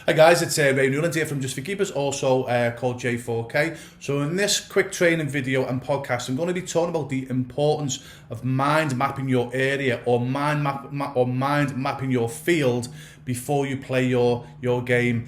Hi guys, it's Ray Newland here from Just for Keepers, also called J4K. So in this quick training video and podcast, I'm going to be talking about the importance of mind mapping your area or mind mapping your field before you play your game.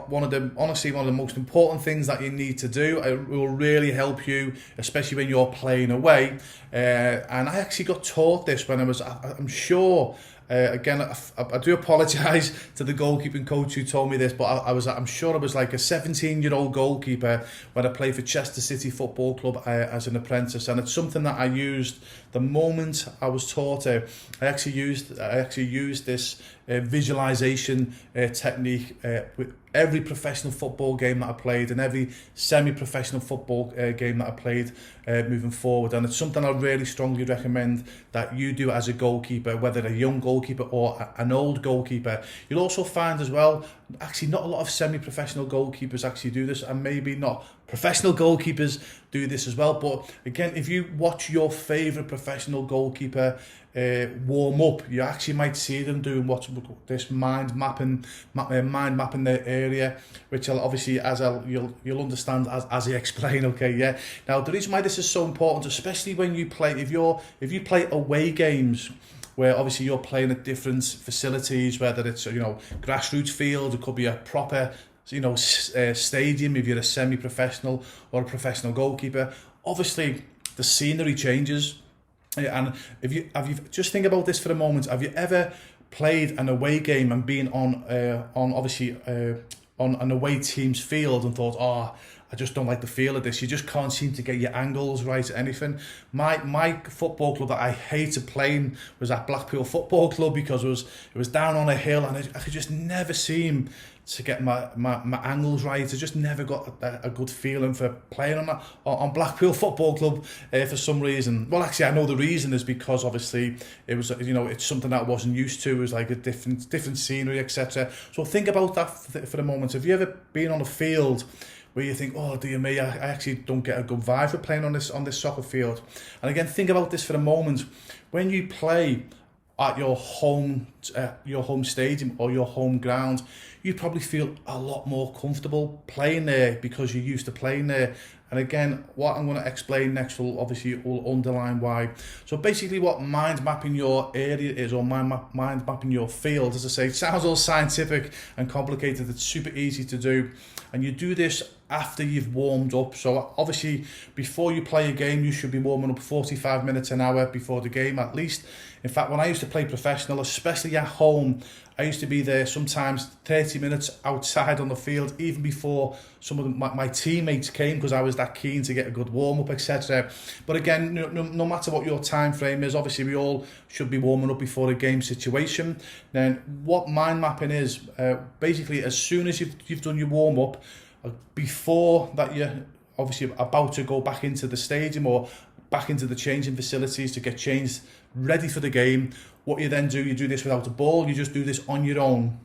One of the most important things that you need to do. It will really help you, especially when you're playing away. And I actually got taught this when I'm sure. Again, I do apologise to the goalkeeping coach who told me this, but I'm sure I was like a 17-year-old goalkeeper when I played for Chester City Football Club as an apprentice, and it's something that I used the moment I was taught it. I actually used this visualisation technique with every professional football game that I played and every semi-professional football game that I played moving forward, and it's something I really strongly recommend that you do as a goalkeeper, whether a young goalkeeper or an old goalkeeper. You'll also find as well, actually not a lot of semi-professional goalkeepers actually do this, and maybe not professional goalkeepers do this as well. But again, if you watch your favourite professional goalkeeper warm up, you actually might see them doing this mind mapping their area, which I'll obviously you'll understand as I explain. Okay, yeah. Now the reason why this is so important, especially when you play, if you play away games, where obviously you're playing at different facilities, whether it's grassroots field, it could be a proper stadium if you're a semi-professional or a professional goalkeeper. Obviously the scenery changes, and if you just think about this for a moment, have you ever played an away game and been on an away team's field and thought, I just don't like the feel of this. You just can't seem to get your angles right, anything. My football club that I hated playing was at Blackpool Football Club, because it was down on a hill, and I could just never seem to get my angles right. I just never got a good feeling for playing on Blackpool Football Club for some reason. Well, actually, I know the reason is because obviously it was it's something that I wasn't used to. It was like a different scenery, etc. So think about that for a moment. Have you ever been on a field where you think, oh dear me, I actually don't get a good vibe for playing on this soccer field? And again, think about this for a moment. When you play at your home stadium or your home ground, you probably feel a lot more comfortable playing there because you're used to playing there. And again, what I'm going to explain next will underline why. So basically what mind mapping your area is, or mind mapping your field, as I say, it sounds all scientific and complicated. It's super easy to do. And you do this after you've warmed up. So obviously before you play a game, you should be warming up 45 minutes, an hour before the game at least. In fact, when I used to play professional, especially at home, I used to be there sometimes 30 minutes outside on the field, even before some of my teammates came, because I was that keen to get a good warm-up, etc. But again, no matter what your time frame is, obviously we all should be warming up before a game situation. Then what mind mapping is, basically as soon as you've done your warm-up, before that you're obviously about to go back into the stadium or back into the changing facilities to get changed ready for the game, what you then do, you do this without a ball, you just do this on your own.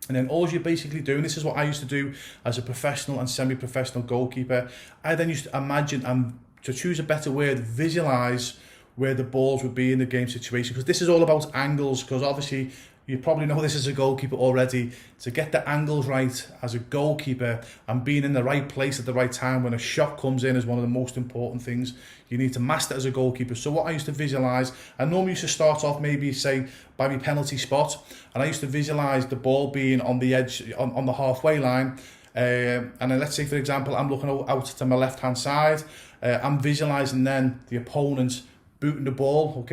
And then all you're basically doing, this is what I used to do as a professional and semi-professional goalkeeper, I then used to imagine, and to choose a better word, visualise where the balls would be in the game situation, because this is all about angles, because obviously you probably know this as a goalkeeper already. To get the angles right as a goalkeeper and being in the right place at the right time when a shot comes in is one of the most important things you need to master as a goalkeeper. So what I used to visualise, I normally used to start off maybe say by my penalty spot, and I used to visualise the ball being on the edge, on the halfway line. And then let's say, for example, I'm looking out to my left-hand side. I'm visualising then the opponent booting the ball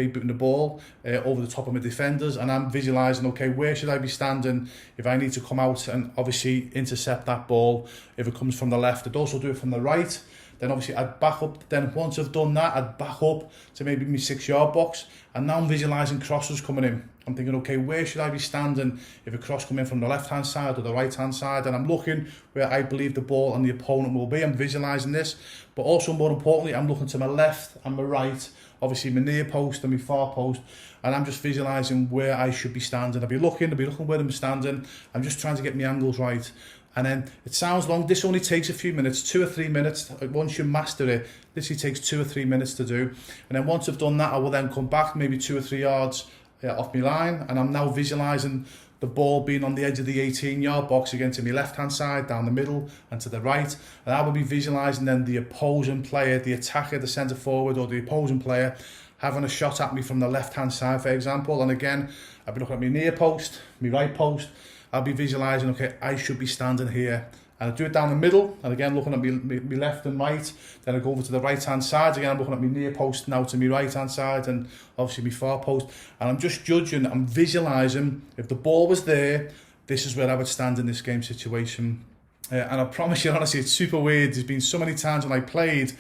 over the top of my defenders, and I'm visualising, okay, where should I be standing if I need to come out and obviously intercept that ball if it comes from the left. I'd also do it from the right. Then obviously I'd back up. Then once I've done that, I'd back up to maybe my 6-yard box, and now I'm visualising crosses coming in. I'm thinking, okay, where should I be standing if a cross come in from the left-hand side or the right-hand side? And I'm looking where I believe the ball and the opponent will be. I'm visualising this. But also, more importantly, I'm looking to my left and my right, obviously my near post and my far post, and I'm just visualising where I should be standing. I'll be looking where I'm standing. I'm just trying to get my angles right. And then it sounds long. This only takes a few minutes, 2 or 3 minutes. Once you master it, literally takes 2 or 3 minutes to do. And then once I've done that, I will then come back maybe 2 or 3 yards off my line, and I'm now visualising the ball being on the edge of the 18-yard box, again to my left-hand side, down the middle and to the right. And I would be visualising then the opposing player, the attacker, the centre forward or the opposing player, having a shot at me from the left-hand side, for example. And again, I'd be looking at my near post, my right post. I'll be visualising, okay, I should be standing here. And I do it down the middle, and again looking at me left and right. Then I go over to the right-hand side. Again, I'm looking at my near post now to my right-hand side, and obviously my far post. And I'm just judging, I'm visualising, if the ball was there, this is where I would stand in this game situation. And I promise you, honestly, it's super weird. There's been so many times when I played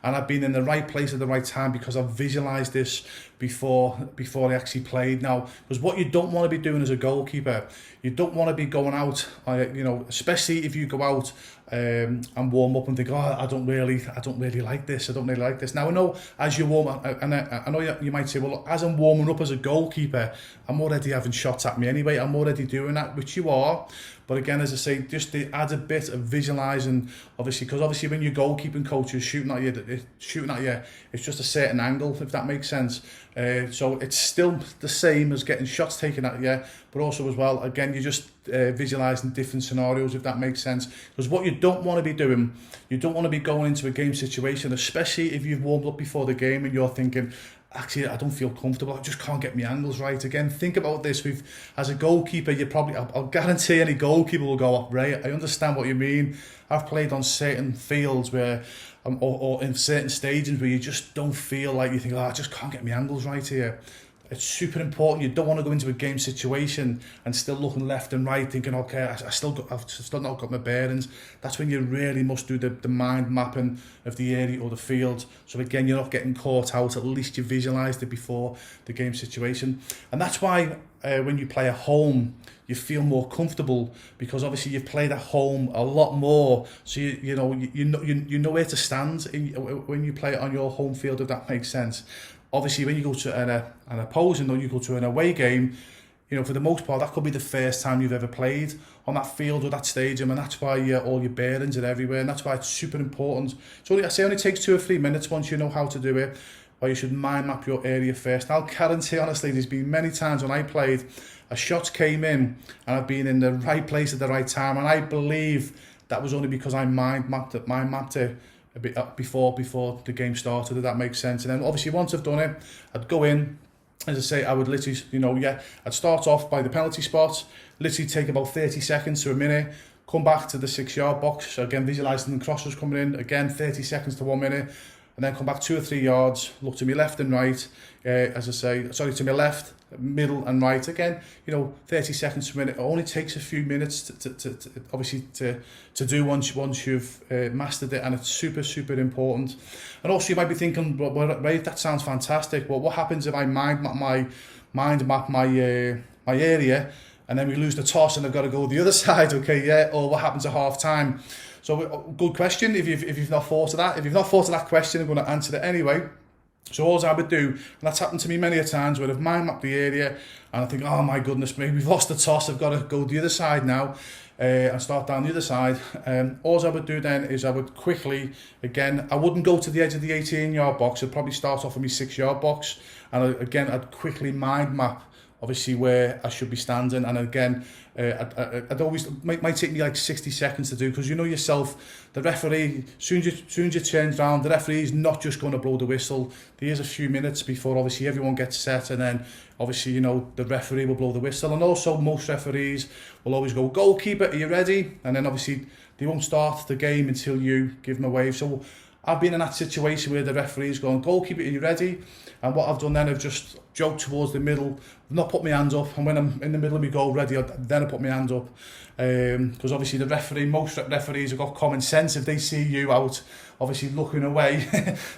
and I've been in the right place at the right time because I've visualised this before I actually played. Now, because what you don't want to be doing as a goalkeeper, you don't want to be going out, especially if you go out and warm up and think, oh, I don't really like this. I don't really like this. Now, I know as you warm up, and I know you might say, well, as I'm warming up as a goalkeeper, I'm already having shots at me anyway. I'm already doing that, which you are. But again, as I say, just to add a bit of visualising, obviously, because obviously when your goalkeeping coach is shooting at you, it's just a certain angle, if that makes sense. So it's still the same as getting shots taken at you, but also as well, again, you're just visualising different scenarios, if that makes sense. Because what you don't want to be doing, you don't want to be going into a game situation, especially if you've warmed up before the game and you're thinking, actually, I don't feel comfortable. I just can't get my angles right. Again, think about this. As a goalkeeper, you probably, I'll guarantee any goalkeeper will go, Ray, I understand what you mean. I've played on certain fields where, or in certain stages where you just don't feel like, you think, I just can't get my angles right here. It's super important. You don't want to go into a game situation and still looking left and right, thinking, okay, I've still not got my bearings. That's when you really must do the mind mapping of the area or the field. So again, you're not getting caught out. At least you visualised it before the game situation. And that's why when you play at home, you feel more comfortable, because obviously you've played at home a lot more. So you know where to stand when you play on your home field, if that makes sense. Obviously, when you go to an opposing or you go to an away game, for the most part, that could be the first time you've ever played on that field or that stadium, and that's why all your bearings are everywhere, and that's why it's super important. So I say it only takes 2 or 3 minutes once you know how to do it, or you should mind map your area first. I'll guarantee, honestly, there's been many times when I played, a shot came in, and I've been in the right place at the right time, and I believe that was only because I mind mapped it a bit before the game started, if that makes sense. And then obviously once I've done it, I'd go in, as I say, I would literally, I'd start off by the penalty spot, literally take about 30 seconds to a minute, come back to the 6-yard box, so again visualising the crosses coming in, again 30 seconds to 1 minute, and then come back 2 or 3 yards, look to my left and right, to my left, middle and right, again, 30 seconds to a minute. It only takes a few minutes to do once you've mastered it, and it's super, super important. And also you might be thinking, well, Ray, that sounds fantastic, but what happens if I mind map my area, and then we lose the toss and I've got to go the other side, or what happens at half time? So good question. If you've not thought of that, question, I'm going to answer it anyway. So all I would do, and that's happened to me many a times, where I've mind mapped the area and I think, oh my goodness me, we've lost the toss, I've got to go the other side now, and start down the other side. All I would do then is I would quickly, again, I wouldn't go to the edge of the 18-yard box, I'd probably start off with my 6-yard box, and I'd quickly mind map obviously where I should be standing. And again, I'd always, might take me like 60 seconds to do, because you know yourself, the referee, soon as you turn around, the referee's not just going to blow the whistle. There's a few minutes before obviously everyone gets set, and then obviously the referee will blow the whistle. And also most referees will always go, goalkeeper, are you ready? And then obviously they won't start the game until you give them a wave. So I've been in that situation where the referee's going, goalkeeper, are you ready? And what I've done then, I've just joked towards the middle, not put my hands up, and when I'm in the middle of my goal ready, then I put my hands up. Because obviously most referees have got common sense. If they see you out, obviously looking away,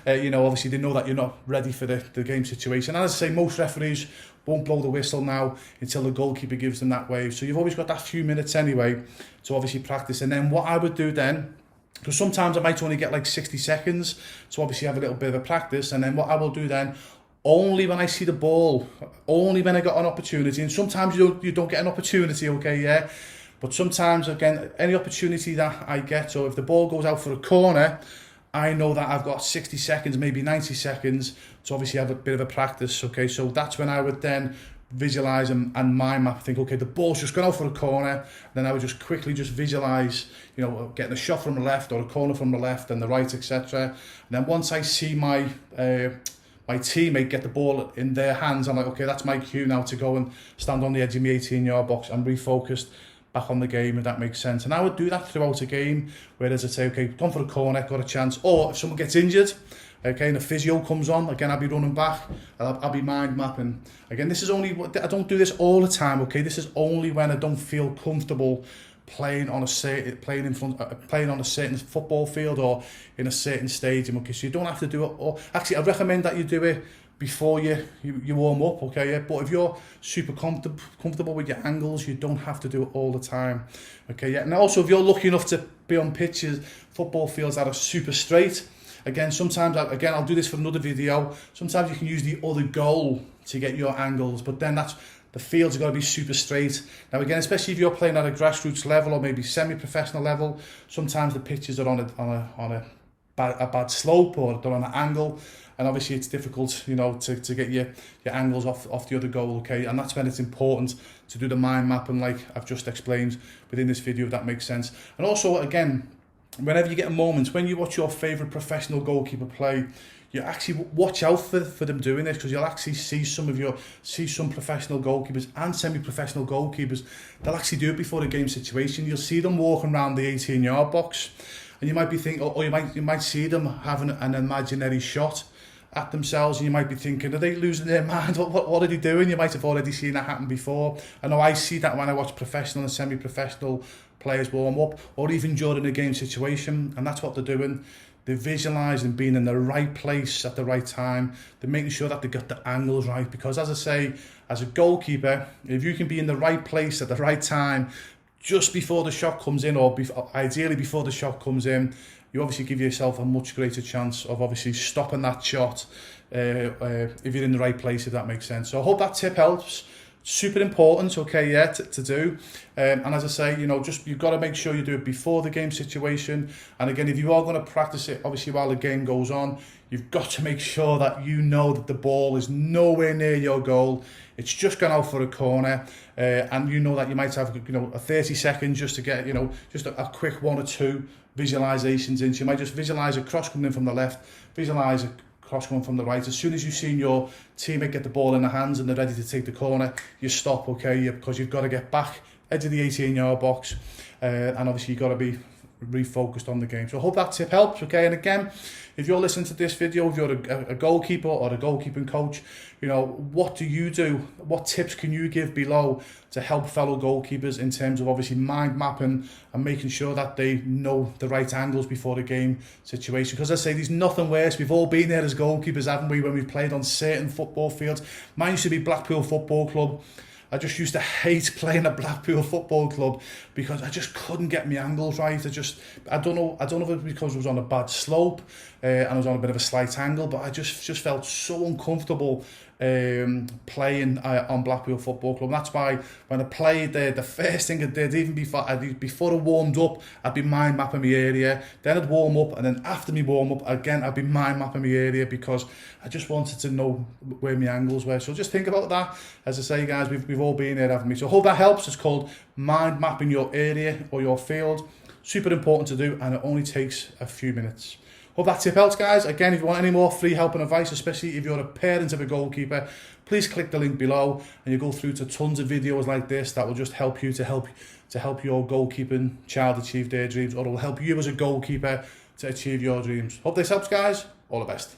obviously they know that you're not ready for the game situation. And as I say, most referees won't blow the whistle now until the goalkeeper gives them that wave. So you've always got that few minutes anyway to obviously practice. And then what I would do then, because sometimes I might only get like 60 seconds to obviously have a little bit of a practice, and then what I will do then, only when I see the ball, only when I got an opportunity, and sometimes you don't get an opportunity, but sometimes, again, any opportunity that I get, so if the ball goes out for a corner, I know that I've got 60 seconds, maybe 90 seconds to obviously have a bit of a practice, so that's when I would then visualize and mind map, think, okay, the ball's just gone out for a corner, then I would just quickly just visualize, you know, getting a shot from the left or a corner from the left and the right, etc. And then once I see my my teammate get the ball in their hands, I'm like, okay, that's my cue now to go and stand on the edge of my 18-yard box and refocused back on the game, if that makes sense. And I would do that throughout a game, whereas I'd say, okay, gone for a corner, got a chance. Or if someone gets injured, okay, and the physio comes on, again, I'll be running back, I'll be mind mapping. Again, this is only, I don't do this all the time, okay? This is only when I don't feel comfortable playing on a certain football field or in a certain stadium, okay? So you don't have to do it, or actually I recommend that you do it before you warm up, okay? Yeah? But if you're super comfortable with your angles, you don't have to do it all the time, okay? Yeah. And also, if you're lucky enough to be on pitches, football fields that are super straight, again, sometimes, again, I'll do this for another video, sometimes you can use the other goal to get your angles, but then the fields have got to be super straight. Now again, especially if you're playing at a grassroots level or maybe semi-professional level, sometimes the pitches are on a bad slope or they're on an angle, and obviously it's difficult, you know, to get your angles off the other goal, okay? And that's when it's important to do the mind mapping like I've just explained within this video, if that makes sense. And also, again, whenever you get a moment, when you watch your favourite professional goalkeeper play, you actually watch out for them doing this, because you'll actually see some professional goalkeepers and semi-professional goalkeepers, they'll actually do it before a game situation. You'll see them walking around the 18-yard box, and you might be thinking, or you might see them having an imaginary shot at themselves, and you might be thinking, are they losing their mind? What are they doing? You might have already seen that happen before. I know I see that when I watch professional and semi-professional players warm up, or even during a game situation, and that's what they're doing. They're visualising being in the right place at the right time. They're making sure that they got the angles right, because as I say, as a goalkeeper, if you can be in the right place at the right time, just before the shot comes in, or ideally before the shot comes in, you obviously give yourself a much greater chance of obviously stopping that shot if you're in the right place, if that makes sense. So I hope that tip helps. Super important, okay, yeah, to do. And as I say, you know, just you've got to make sure you do it before the game situation. And again, if you are going to practice it, obviously while the game goes on, you've got to make sure that you know that the ball is nowhere near your goal. It's just gone out for a corner, and you know that you might have, you know, a 30 seconds just to get, you know, just a quick 1 or 2 visualizations in. So you might just visualize a cross coming in from the left, visualize a cross coming from the right. As soon as you've seen your teammate get the ball in the hands and they're ready to take the corner, you stop, okay? Because you've got to get back edge of the 18-yard box, and obviously you've got to be refocused on the game. So I hope that tip helps, okay? And again, if you're listening to this video, if you're a goalkeeper or a goalkeeping coach, you know, what do you do? What tips can you give below to help fellow goalkeepers in terms of obviously mind mapping and making sure that they know the right angles before the game situation? Because I say there's nothing worse. We've all been there as goalkeepers, haven't we, when we've played on certain football fields. Mine used to be Blackpool Football Club. I just used to hate playing at Blackpool Football Club because I just couldn't get my angles right. I don't know if it was because it was on a bad slope and I was on a bit of a slight angle, but I just felt so uncomfortable playing on Blackpool Football Club. And that's why when I played there, the first thing I did, even before I warmed up, I'd be mind mapping my area. Then I'd warm up, and then after me warm up again, I'd be mind mapping my area because I just wanted to know where my angles were. So just think about that. As I say, guys, we've all been there, haven't we? So I hope that helps. It's called mind mapping your area or your field. Super important to do, and it only takes a few minutes. Hope that tip helps, guys. Again, if you want any more free help and advice, especially if you're a parent of a goalkeeper, please click the link below and you go through to tons of videos like this that will just help you to help your goalkeeping child achieve their dreams, or it will help you as a goalkeeper to achieve your dreams. Hope this helps, guys. All the best.